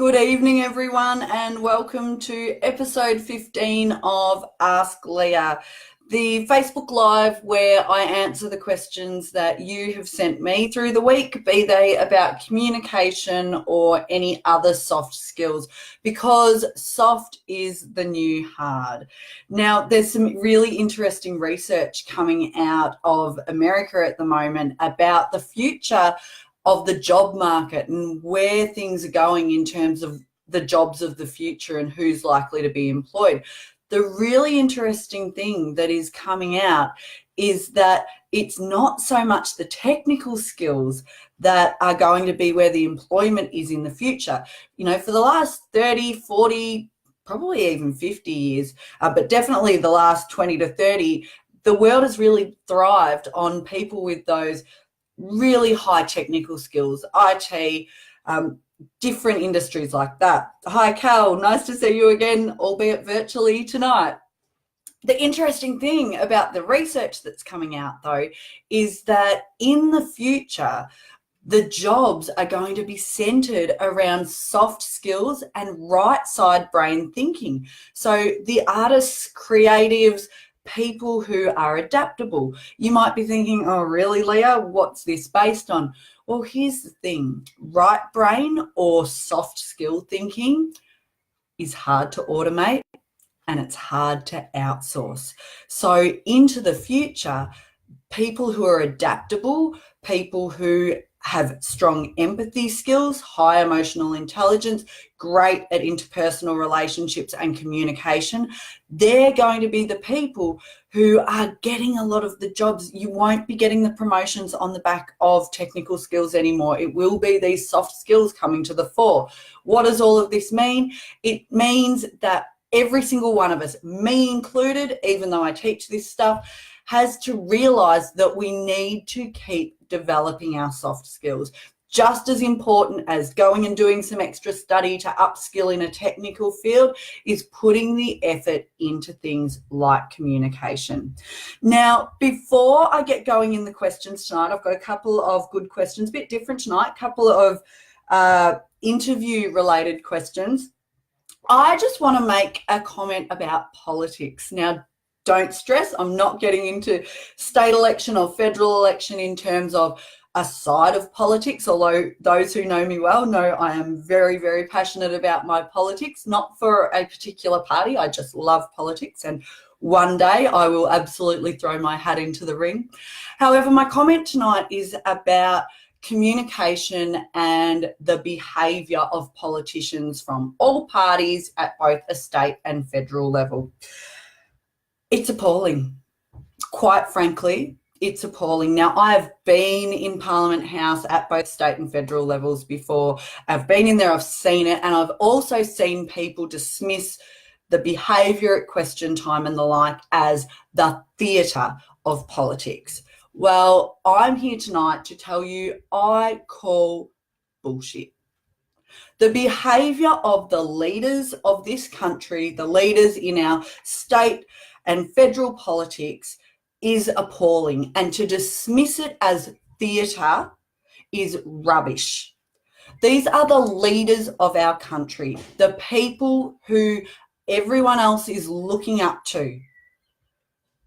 Good evening, everyone, and welcome to episode 15 of Ask Leah, the Facebook Live where I answer the questions that you have sent me through the week, be they about communication or any other soft skills, because soft is the new hard. Now, there's some really interesting research coming out of America at the moment about the future of the job market and where things are going in terms of the jobs of the future and who's likely to be employed. The really interesting thing that is coming out is that it's not so much the technical skills that are going to be where the employment is in the future. You know, for the last 30, 40, probably even 50 years, but definitely the last 20 to 30, the world has really thrived on people with those really high technical skills, IT, different industries like that. Hi, Cal, nice to see you again, albeit virtually tonight. The interesting thing about the research that's coming out, though, is that in the future, the jobs are going to be centered around soft skills and right side brain thinking. So the artists, creatives, people who are adaptable. You might be thinking, oh, really, Leah? What's this based on? Well, here's the thing. Right brain or soft skill thinking is hard to automate and it's hard to outsource. So into the future, people who are adaptable, people who have strong empathy skills, high emotional intelligence, great at interpersonal relationships and communication, they're going to be the people who are getting a lot of the jobs. You won't be getting the promotions on the back of technical skills anymore. It will be these soft skills coming to the fore. What does all of this mean? It means that every single one of us, me included, even though I teach this stuff, has to realize that we need to keep developing our soft skills. Just as important as going and doing some extra study to upskill in a technical field is putting the effort into things like communication. Now, before I get going in the questions tonight, I've got a couple of good questions, a bit different tonight, a couple of interview-related questions. I just want to make a comment about politics. Now, don't stress, I'm not getting into state election or federal election in terms of a side of politics, although those who know me well know I am very, very passionate about my politics, not for a particular party. I just love politics, and one day I will absolutely throw my hat into the ring. However, my comment tonight is about communication and the behaviour of politicians from all parties at both a state and federal level. It's appalling. Quite frankly, it's appalling. Now, I've been in Parliament House at both state and federal levels before. I've been in there, I've seen it, and I've also seen people dismiss the behaviour at question time and the like as the theatre of politics. Well, I'm here tonight to tell you I call bullshit. The behaviour of the leaders of this country, the leaders in our state and federal politics, is appalling, and to dismiss it as theatre is rubbish. These are the leaders of our country, the people who everyone else is looking up to.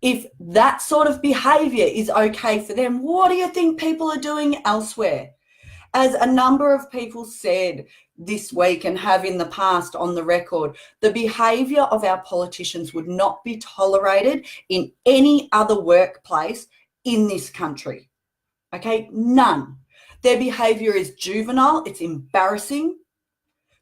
If that sort of behaviour is okay for them, what do you think people are doing elsewhere? As a number of people said this week and have in the past on the record, the behaviour of our politicians would not be tolerated in any other workplace in this country. Okay, none. Their behaviour is juvenile, it's embarrassing.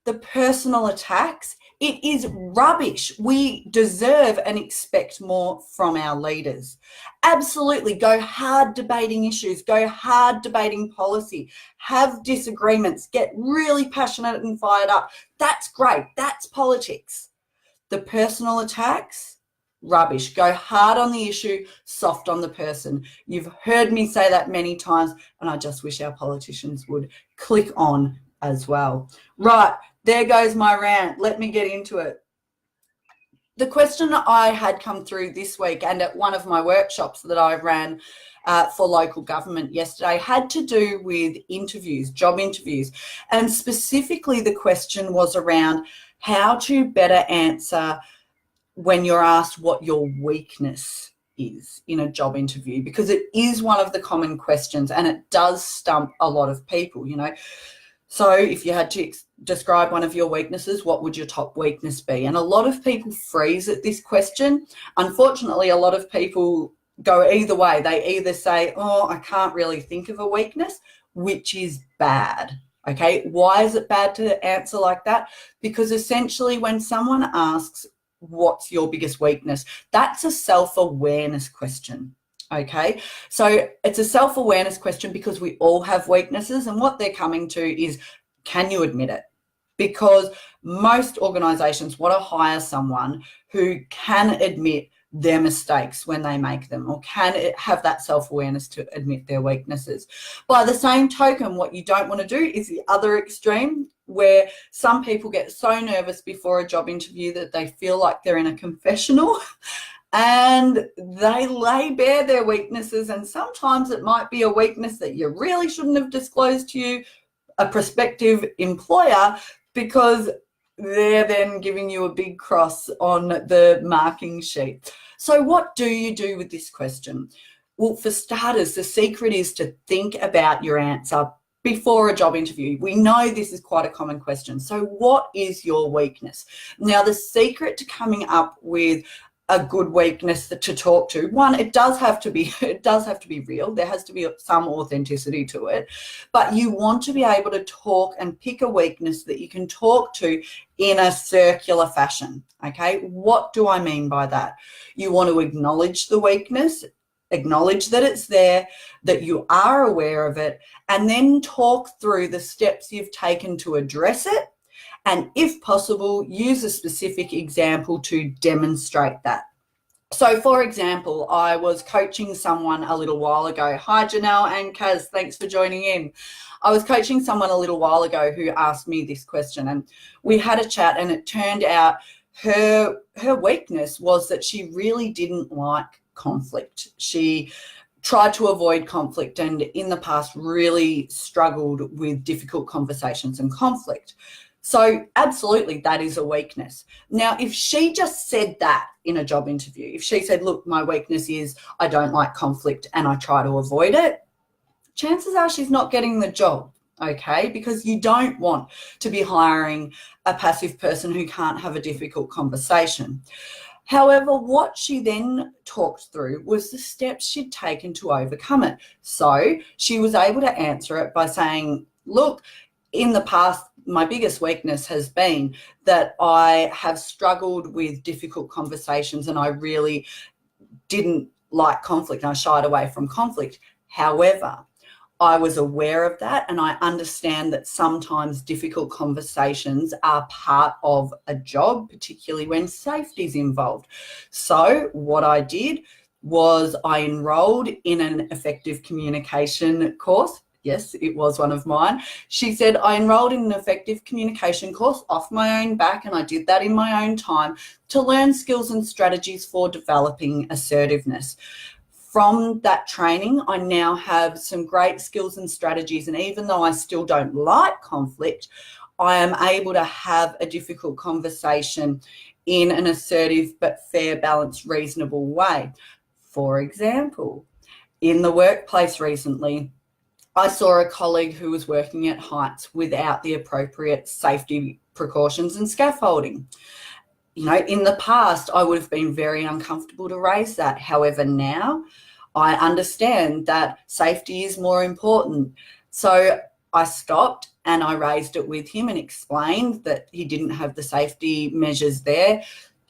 The personal attacks, it is rubbish. We deserve and expect more from our leaders. Absolutely, go hard debating issues, go hard debating policy, have disagreements, get really passionate and fired up. That's great, that's politics. The personal attacks, rubbish. Go hard on the issue, soft on the person. You've heard me say that many times, and I just wish our politicians would click on as well. Right, there goes my rant. Let me get into it. The question I had come through this week and at one of my workshops that I ran for local government yesterday had to do with interviews, job interviews. And specifically the question was around how to better answer when you're asked what your weakness is in a job interview, because it is one of the common questions and it does stump a lot of people, you know. So if you had to describe one of your weaknesses, what would your top weakness be? And a lot of people freeze at this question. Unfortunately, a lot of people go either way. They either say, oh, I can't really think of a weakness, which is bad. Okay, why is it bad to answer like that? Because essentially when someone asks, what's your biggest weakness, that's a self-awareness question. Okay, so it's a self-awareness question because we all have weaknesses, and what they're coming to is, can you admit it? Because most organisations want to hire someone who can admit their mistakes when they make them, or can have that self-awareness to admit their weaknesses. By the same token, what you don't want to do is the other extreme, where some people get so nervous before a job interview that they feel like they're in a confessional and they lay bare their weaknesses, and sometimes it might be a weakness that you really shouldn't have disclosed to you, a prospective employer, because they're then giving you a big cross on the marking sheet. So what do you do with this question? Well, for starters, the secret is to think about your answer before a job interview. We know this is quite a common question. So what is your weakness? Now, the secret to coming up with a good weakness to talk to, one, it does have to be real. There has to be some authenticity to it, but you want to be able to talk and pick a weakness that you can talk to in a circular fashion. Okay, what do I mean by that? You want to acknowledge the weakness, acknowledge that it's there, that you are aware of it, and then talk through the steps you've taken to address it. And if possible, use a specific example to demonstrate that. So for example, I was coaching someone a little while ago. Hi, Janelle and Kaz, thanks for joining in. I was coaching someone a little while ago who asked me this question, and we had a chat, and it turned out her weakness was that she really didn't like conflict. She tried to avoid conflict and in the past really struggled with difficult conversations and conflict. So absolutely, that is a weakness. Now, if she just said that in a job interview, if she said, look, my weakness is I don't like conflict and I try to avoid it, chances are she's not getting the job, okay? Because you don't want to be hiring a passive person who can't have a difficult conversation. However, what she then talked through was the steps she'd taken to overcome it. So she was able to answer it by saying, look, in the past, my biggest weakness has been that I have struggled with difficult conversations and I really didn't like conflict and I shied away from conflict. However, I was aware of that and I understand that sometimes difficult conversations are part of a job, particularly when safety is involved. So what I did was I enrolled in an effective communication course. Yes, it was one of mine. She said, I enrolled in an effective communication course off my own back, and I did that in my own time to learn skills and strategies for developing assertiveness. From that training, I now have some great skills and strategies, and even though I still don't like conflict, I am able to have a difficult conversation in an assertive but fair, balanced, reasonable way. For example, in the workplace recently, I saw a colleague who was working at heights without the appropriate safety precautions and scaffolding. You know, in the past, I would have been very uncomfortable to raise that. However, now I understand that safety is more important. So I stopped and I raised it with him and explained that he didn't have the safety measures there.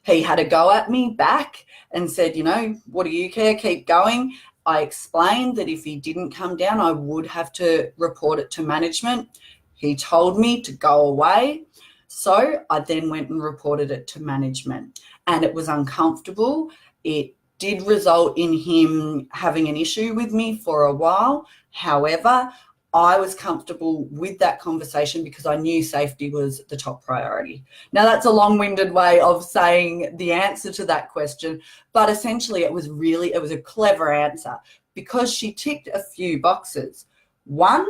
He had a go at me back and said, you know, what do you care? Keep going. I explained that if he didn't come down, I would have to report it to management. He told me to go away. So I then went and reported it to management, and it was uncomfortable. It did result in him having an issue with me for a while. However, I was comfortable with that conversation because I knew safety was the top priority. Now, that's a long-winded way of saying the answer to that question, but essentially it was a clever answer because she ticked a few boxes. One,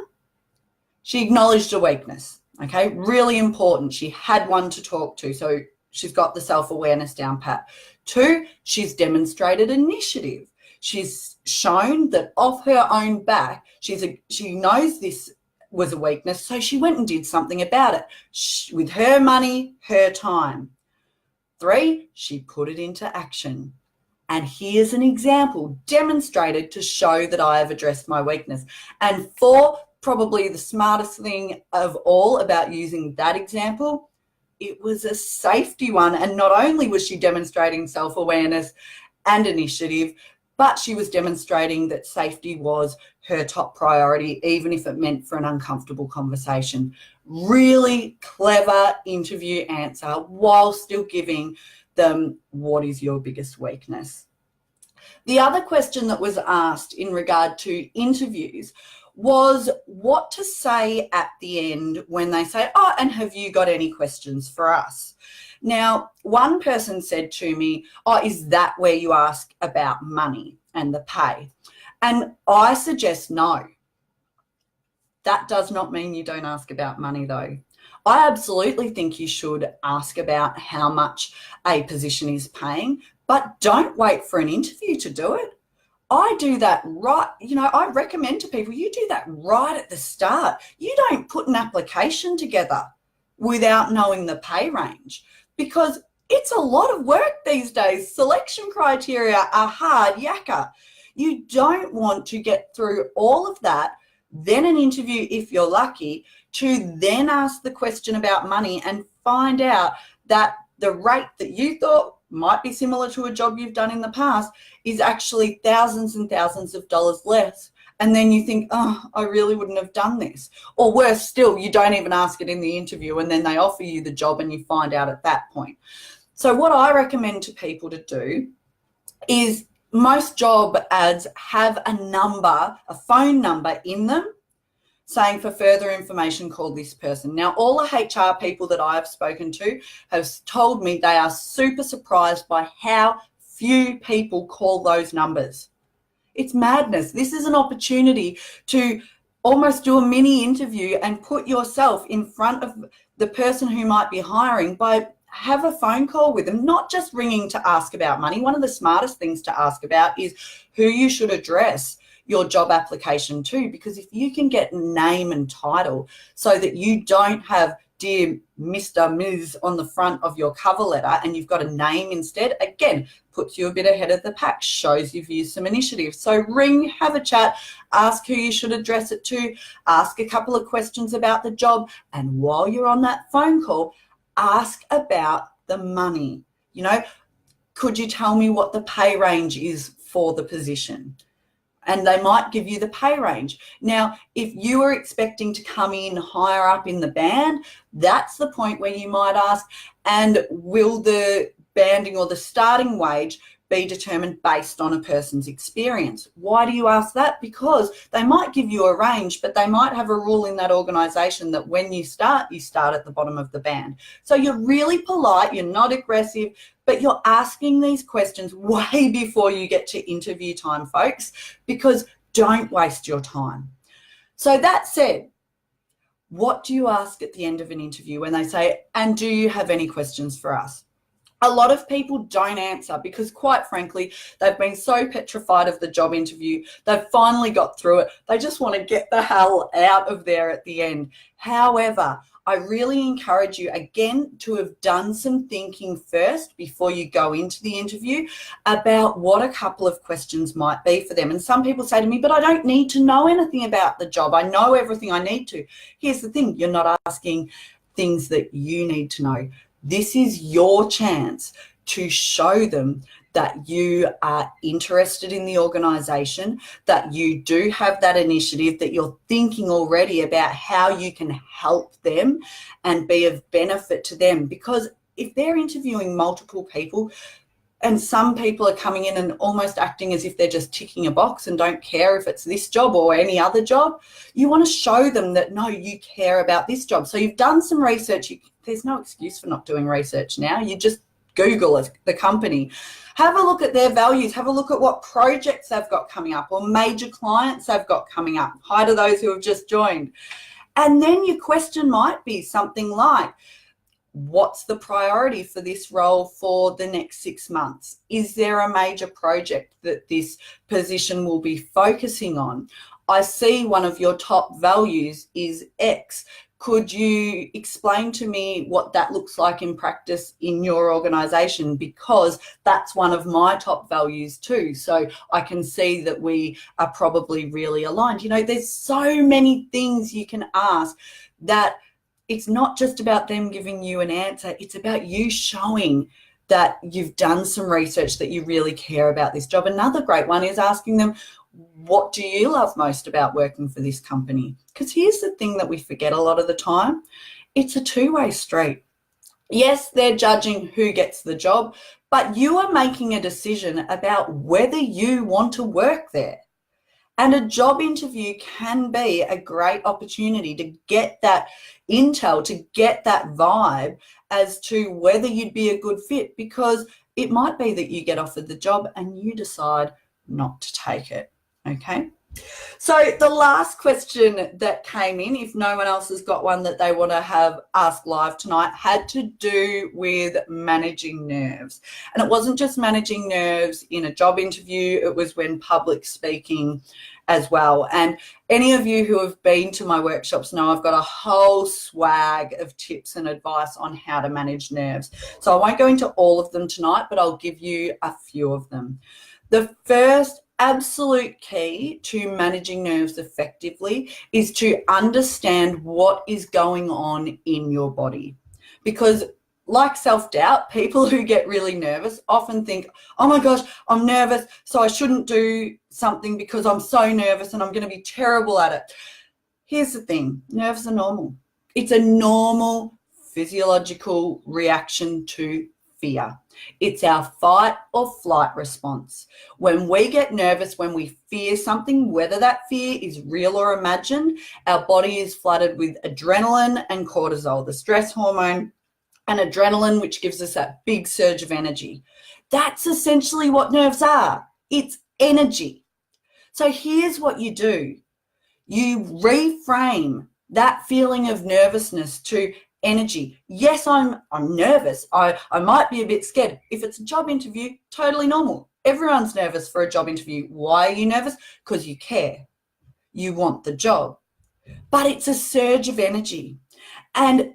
she acknowledged a weakness, okay? Really important. She had one to talk to, so she's got the self-awareness down pat. Two, she's demonstrated initiative. She's shown that off her own back, she knows this was a weakness, so she went and did something about it with her money, her time. Three, she put it into action. And here's an example demonstrated to show that I have addressed my weakness. And four, probably the smartest thing of all about using that example, it was a safety one. And not only was she demonstrating self-awareness and initiative, but she was demonstrating that safety was her top priority, even if it meant for an uncomfortable conversation. Really clever interview answer while still giving them what is your biggest weakness. The other question that was asked in regard to interviews was what to say at the end when they say, oh, and have you got any questions for us? Now, one person said to me, oh, is that where you ask about money and the pay? And I suggest no. That does not mean you don't ask about money though. I absolutely think you should ask about how much a position is paying, but don't wait for an interview to do it. I do that right, I recommend to people, you do that right at the start. You don't put an application together without knowing the pay range, because it's a lot of work these days. Selection criteria are hard yakka. You don't want to get through all of that, then an interview if you're lucky, to then ask the question about money and find out that the rate that you thought might be similar to a job you've done in the past is actually thousands and thousands of dollars less. And then you think, oh, I really wouldn't have done this. Or worse still, you don't even ask it in the interview and then they offer you the job and you find out at that point. So what I recommend to people to do is, most job ads have a phone number in them saying, for further information, call this person. Now, all the HR people that I have spoken to have told me they are super surprised by how few people call those numbers. It's madness. This is an opportunity to almost do a mini interview and put yourself in front of the person who might be hiring by have a phone call with them, not just ringing to ask about money. One of the smartest things to ask about is who you should address your job application to, because if you can get name and title so that you don't have dear Mr. Ms. on the front of your cover letter and you've got a name instead, again, puts you a bit ahead of the pack, shows you've used some initiative. So ring, have a chat, ask who you should address it to, ask a couple of questions about the job, and while you're on that phone call, ask about the money. Could you tell me what the pay range is for the position? And they might give you the pay range. Now, if you are expecting to come in higher up in the band, that's the point where you might ask, and will the banding or the starting wage be determined based on a person's experience? Why do you ask that? Because they might give you a range, but they might have a rule in that organisation that when you start at the bottom of the band. So you're really polite, you're not aggressive, but you're asking these questions way before you get to interview time, folks, because don't waste your time. So that said, what do you ask at the end of an interview when they say, and do you have any questions for us? A lot of people don't answer because, quite frankly, they've been so petrified of the job interview. They've finally got through it. They just want to get the hell out of there at the end. However, I really encourage you, again, to have done some thinking first before you go into the interview about what a couple of questions might be for them. And some people say to me, but I don't need to know anything about the job. I know everything I need to. Here's the thing, you're not asking things that you need to know. This is your chance to show them that you are interested in the organisation, that you do have that initiative, that you're thinking already about how you can help them and be of benefit to them. Because if they're interviewing multiple people and some people are coming in and almost acting as if they're just ticking a box and don't care if it's this job or any other job, you want to show them that, no, you care about this job. So you've done some research. There's no excuse for not doing research now. You just Google the company. Have a look at their values. Have a look at what projects they've got coming up or major clients they've got coming up. Hi to those who have just joined. And then your question might be something like, what's the priority for this role for the next 6 months? Is there a major project that this position will be focusing on? I see one of your top values is X. Could you explain to me what that looks like in practice in your organisation? Because that's one of my top values too. So I can see that we are probably really aligned. You know, there's so many things you can ask that it's not just about them giving you an answer. It's about you showing that you've done some research, that you really care about this job. Another great one is asking them, what do you love most about working for this company? Because here's the thing that we forget a lot of the time. It's a two-way street. Yes, they're judging who gets the job, but you are making a decision about whether you want to work there. And a job interview can be a great opportunity to get that intel, to get that vibe as to whether you'd be a good fit, because it might be that you get offered the job and you decide not to take it. Okay. So the last question that came in, if no one else has got one that they want to have asked live tonight, had to do with managing nerves. And it wasn't just managing nerves in a job interview, it was when public speaking as well. And any of you who have been to my workshops know I've got a whole swag of tips and advice on how to manage nerves. So I won't go into all of them tonight, but I'll give you a few of them. The first absolute key to managing nerves effectively is to understand what is going on in your body. Because like self-doubt, people who get really nervous often think, oh my gosh, I'm nervous, so I shouldn't do something because I'm so nervous and I'm going to be terrible at it. Here's the thing, nerves are normal. It's a normal physiological reaction to fear. It's our fight or flight response. When we get nervous, when we fear something, whether that fear is real or imagined, our body is flooded with adrenaline and cortisol, the stress hormone, and adrenaline, which gives us that big surge of energy. That's essentially what nerves are. It's energy. So here's what you do. You reframe that feeling of nervousness to energy. Yes, I'm nervous. I might be a bit scared. If it's a job interview, totally normal. Everyone's nervous for a job interview. Why are you nervous? Because you care. You want the job. But it's a surge of energy. And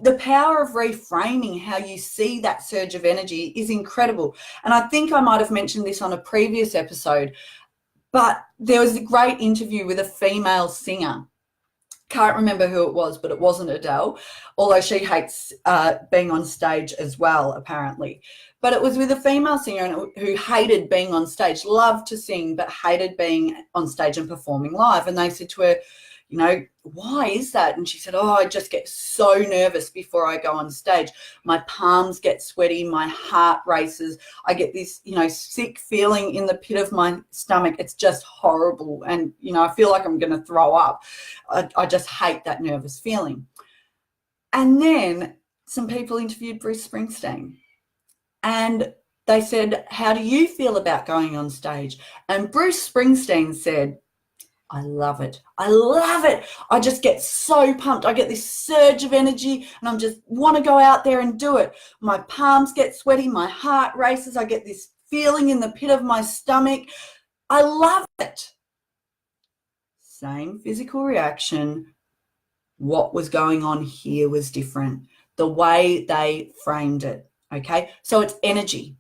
the power of reframing how you see that surge of energy is incredible. And I think I might have mentioned this on a previous episode, but there was a great interview with a female singer. Can't remember who it was, but it wasn't Adele, although she hates being on stage as well, apparently. But it was with a female singer who hated being on stage, loved to sing, but hated being on stage and performing live. And they said to her, you know, why is that? And she said, oh, I just get so nervous before I go on stage. My palms get sweaty, my heart races. I get this, you know, sick feeling in the pit of my stomach. It's just horrible. And, you know, I feel like I'm going to throw up. I just hate that nervous feeling. And then some people interviewed Bruce Springsteen. And they said, how do you feel about going on stage? And Bruce Springsteen said, I love it. I love it. I just get so pumped. I get this surge of energy and I just want to go out there and do it. My palms get sweaty. My heart races. I get this feeling in the pit of my stomach. I love it. Same physical reaction. What was going on here was different. The way they framed it. Okay. So it's energy.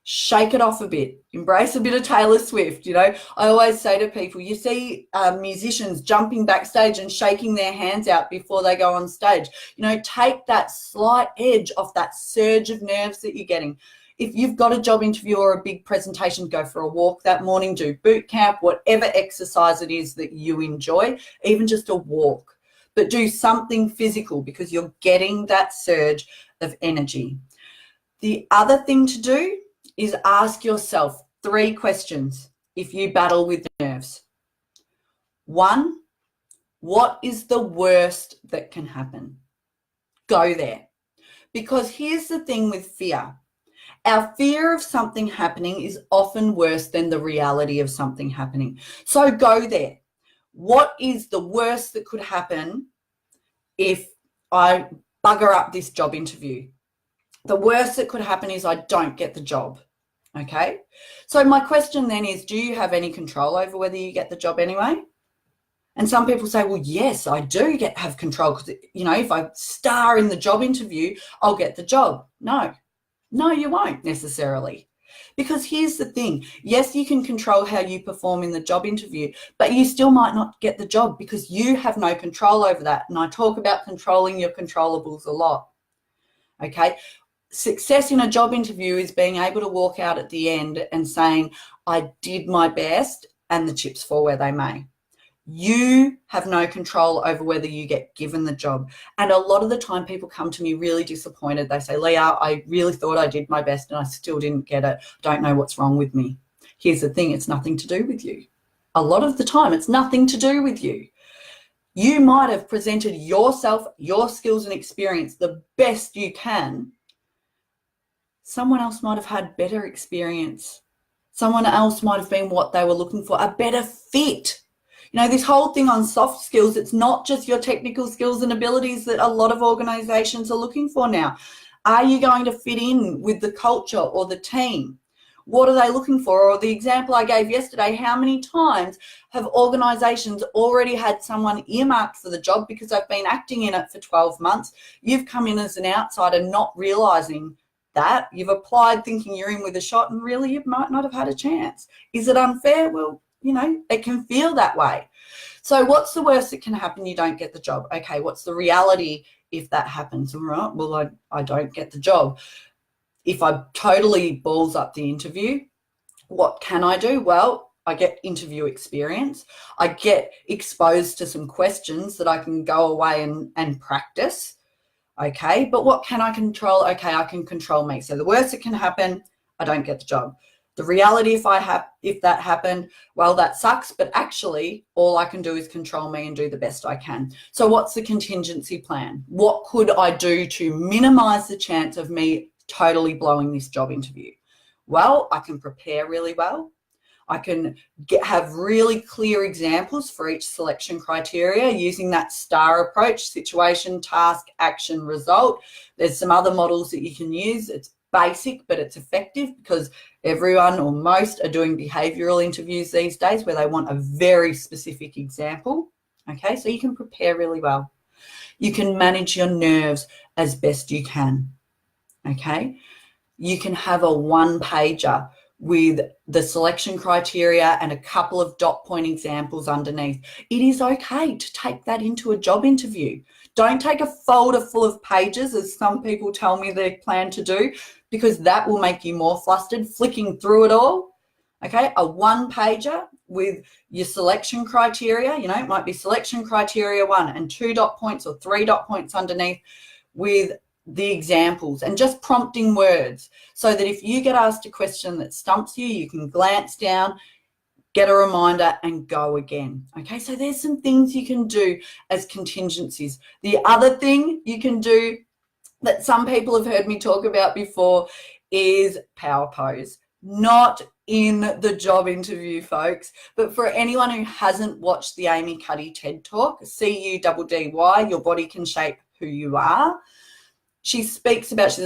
Shake it off a bit, embrace a bit of Taylor Swift. You know, I always say to people, you see musicians jumping backstage and shaking their hands out before they go on stage. You know, take that slight edge off that surge of nerves that you're getting. If you've got a job interview or a big presentation, go for a walk that morning, do boot camp, whatever exercise it is that you enjoy, even just a walk, but do something physical because you're getting that surge of energy. The other thing to do is ask yourself 3 questions if you battle with nerves. 1, what is the worst that can happen? Go there. Because here's the thing with fear. Our fear of something happening is often worse than the reality of something happening. So go there. What is the worst that could happen if I bugger up this job interview? The worst that could happen is I don't get the job. Okay. So my question then is, do you have any control over whether you get the job anyway? And some people say, well, yes, I do have control because, if I star in the job interview, I'll get the job. No, you won't necessarily. Because here's the thing. Yes, you can control how you perform in the job interview, but you still might not get the job because you have no control over that. And I talk about controlling your controllables a lot. Okay. Success in a job interview is being able to walk out at the end and saying, I did my best and the chips fall where they may. You have no control over whether you get given the job. And a lot of the time people come to me really disappointed. They say, Leah, I really thought I did my best and I still didn't get it. Don't know what's wrong with me. Here's the thing, it's nothing to do with you. A lot of the time it's nothing to do with you. You might have presented yourself, your skills and experience the best you can. Someone else might have had better experience. Someone else might have been what they were looking for, a better fit. This whole thing on soft skills, it's not just your technical skills and abilities that a lot of organizations are looking for now. Are you going to fit in with the culture or the team? What are they looking for? Or the example I gave yesterday, how many times have organizations already had someone earmarked for the job because they've been acting in it for 12 months? You've come in as an outsider not realizing that. You've applied thinking you're in with a shot and really you might not have had a chance. Is it unfair? Well, it can feel that way. So what's the worst that can happen? You don't get the job. Okay, what's the reality if that happens? All right, well, I don't get the job. If I totally balls up the interview, what can I do? Well, I get interview experience. I get exposed to some questions that I can go away and practice. Okay, but what can I control? Okay, I can control me. So the worst that can happen, I don't get the job. The reality, if that happened, well, that sucks, but actually all I can do is control me and do the best I can. So what's the contingency plan? What could I do to minimize the chance of me totally blowing this job interview? Well, I can prepare really well. I can have really clear examples for each selection criteria using that STAR approach: situation, task, action, result. There's some other models that you can use. It's basic, but it's effective because everyone or most are doing behavioural interviews these days where they want a very specific example. Okay, so you can prepare really well. You can manage your nerves as best you can. Okay, you can have a one-pager with the selection criteria and a couple of dot point examples underneath. It is okay to take that into a job interview. Don't take a folder full of pages, as some people tell me they plan to do, because that will make you more flustered, flicking through it all. Okay, a one-pager with your selection criteria, it might be selection criteria 1 and 2 dot points or 3 dot points underneath with the examples and just prompting words so that if you get asked a question that stumps you, you can glance down, get a reminder and go again. Okay, so there's some things you can do as contingencies. The other thing you can do that some people have heard me talk about before is power pose. Not in the job interview, folks, but for anyone who hasn't watched the Amy Cuddy TED Talk, CUDDY, Your Body Can Shape Who You Are. She speaks about, she's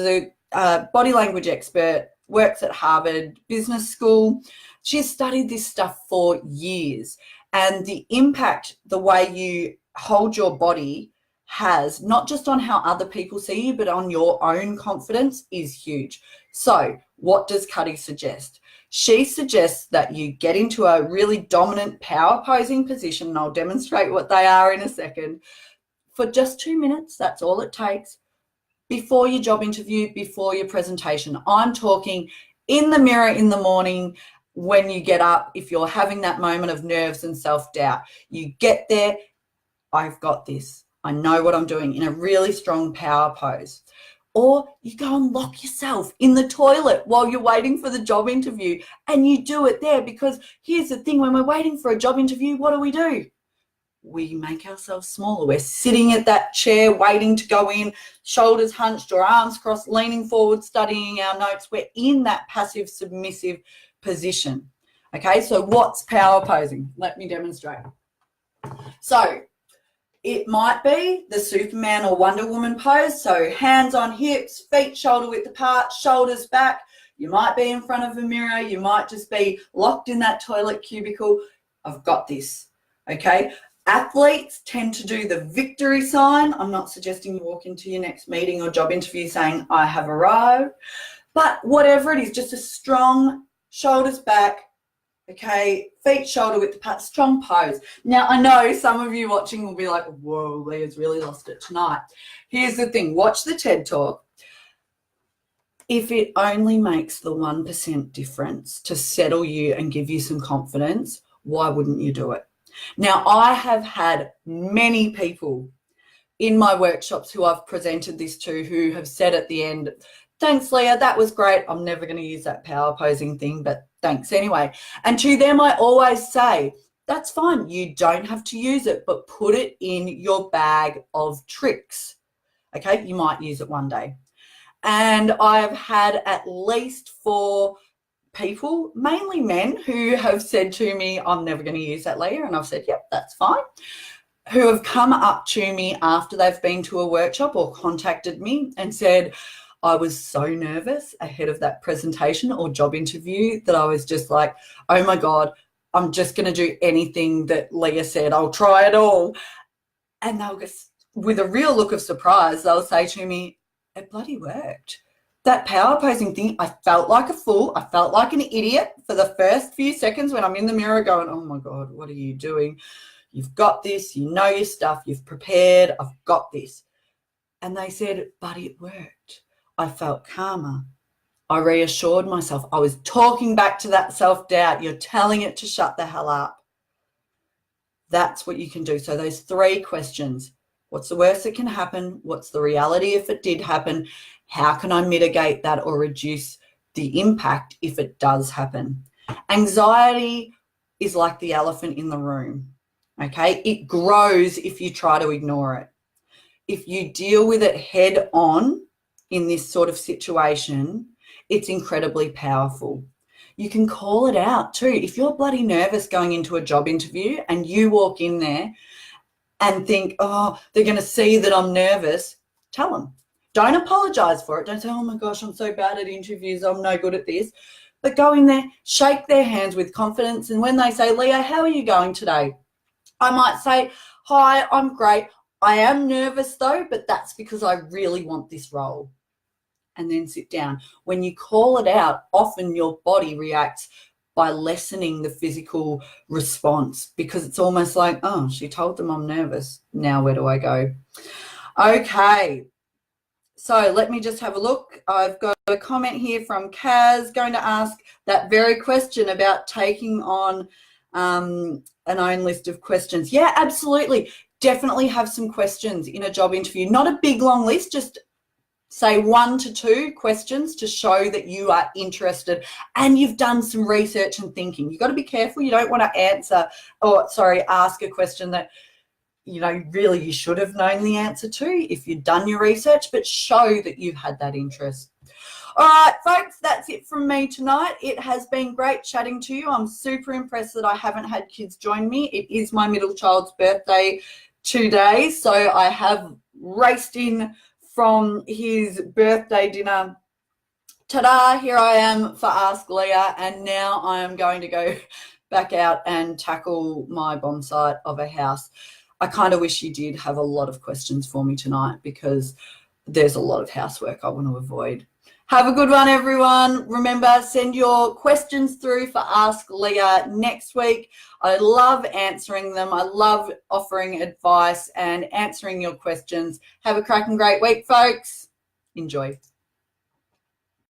a body language expert, works at Harvard Business School. She's studied this stuff for years, and the impact the way you hold your body has, not just on how other people see you, but on your own confidence, is huge. So what does Cuddy suggest? She suggests that you get into a really dominant power posing position, and I'll demonstrate what they are in a second, for just 2 minutes. That's all it takes. Before your job interview, before your presentation. I'm talking in the mirror in the morning when you get up, if you're having that moment of nerves and self-doubt. You get there, I've got this. I know what I'm doing, in a really strong power pose. Or you go and lock yourself in the toilet while you're waiting for the job interview, and you do it there, because here's the thing, when we're waiting for a job interview, what do? we make ourselves smaller. We're sitting at that chair waiting to go in, shoulders hunched or arms crossed, leaning forward, studying our notes. We're in that passive submissive position. Okay, so what's power posing? Let me demonstrate. So it might be the Superman or Wonder Woman pose. So hands on hips, feet shoulder width apart, shoulders back. You might be in front of a mirror. You might just be locked in that toilet cubicle. I've got this. Okay. Athletes tend to do the victory sign. I'm not suggesting you walk into your next meeting or job interview saying, I have arrived. But whatever it is, just a strong shoulders back, okay, feet shoulder width apart, strong pose. Now, I know some of you watching will be like, whoa, Leah's really lost it tonight. Here's the thing. Watch the TED Talk. If it only makes the 1% difference to settle you and give you some confidence, why wouldn't you do it? Now, I have had many people in my workshops who I've presented this to who have said at the end, thanks, Leah, that was great. I'm never going to use that power posing thing, but thanks anyway. And to them, I always say, that's fine. You don't have to use it, but put it in your bag of tricks. Okay, you might use it one day. And I've had at least 4 people, mainly men, who have said to me, I'm never going to use that, Leah. And I've said, yep, that's fine. Who have come up to me after they've been to a workshop or contacted me and said, I was so nervous ahead of that presentation or job interview that I was just like, oh my God, I'm just going to do anything that Leah said. I'll try it all. And they'll just, with a real look of surprise, they'll say to me, it bloody worked. That power posing thing, I felt like a fool. I felt like an idiot for the first few seconds when I'm in the mirror going, oh my God, what are you doing? You've got this, you know your stuff, you've prepared, I've got this. And they said, but it worked. I felt calmer. I reassured myself. I was talking back to that self-doubt. You're telling it to shut the hell up. That's what you can do. So those 3 questions. What's the worst that can happen? What's the reality if it did happen? How can I mitigate that or reduce the impact if it does happen? Anxiety is like the elephant in the room, okay? It grows if you try to ignore it. If you deal with it head on in this sort of situation, it's incredibly powerful. You can call it out too. If you're bloody nervous going into a job interview and you walk in there and think, oh, they're going to see that I'm nervous, tell them. Don't apologize for it. Don't say, oh my gosh, I'm so bad at interviews. I'm no good at this. But go in there, shake their hands with confidence. And when they say, Leah, how are you going today? I might say, hi, I'm great. I am nervous though, but that's because I really want this role. And then sit down. When you call it out, often your body reacts by lessening the physical response because it's almost like, oh, she told them I'm nervous. Now where do I go? Okay. So let me just have a look. I've got a comment here from Kaz going to ask that very question about taking on an own list of questions. Yeah, absolutely. Definitely have some questions in a job interview. Not a big long list, just say 1 to 2 questions to show that you are interested and you've done some research and thinking. You've got to be careful. You don't want to ask a question that, you know, really you should have known the answer to if you'd done your research, but show that you've had that interest. All right, folks, that's it from me tonight. It has been great chatting to you. I'm super impressed that I haven't had kids join me. It is my middle child's birthday today, so I have raced in from his birthday dinner. Ta-da, here I am for Ask Leah, and now I am going to go back out and tackle my bomb site of a house. I kind of wish you did have a lot of questions for me tonight because there's a lot of housework I want to avoid. Have a good one, everyone. Remember, send your questions through for Ask Leah next week. I love answering them. I love offering advice and answering your questions. Have a cracking great week, folks. Enjoy.